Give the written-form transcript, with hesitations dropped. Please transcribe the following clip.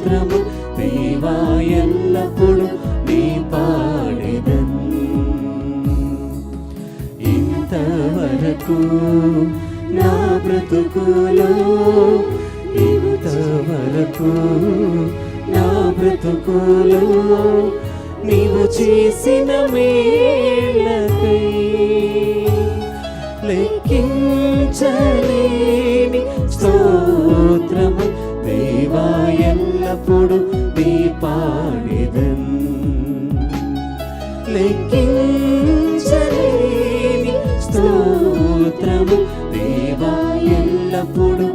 స్తోత్రము దేవా ఎల్లప్పుడు నీ పాడెదన్. ఇంతవరకు నా బ్రతుకులో, ఇంతవరకు నా బ్రతుకులో నీవు చేసిన మేలకై లెక్కించలేని స్తోత్రము దేవా ఎల్లప్పుడు నీ పాడెదన్. లెక్కించలేని స్తోత్రము దేవా ఎల్లప్పుడు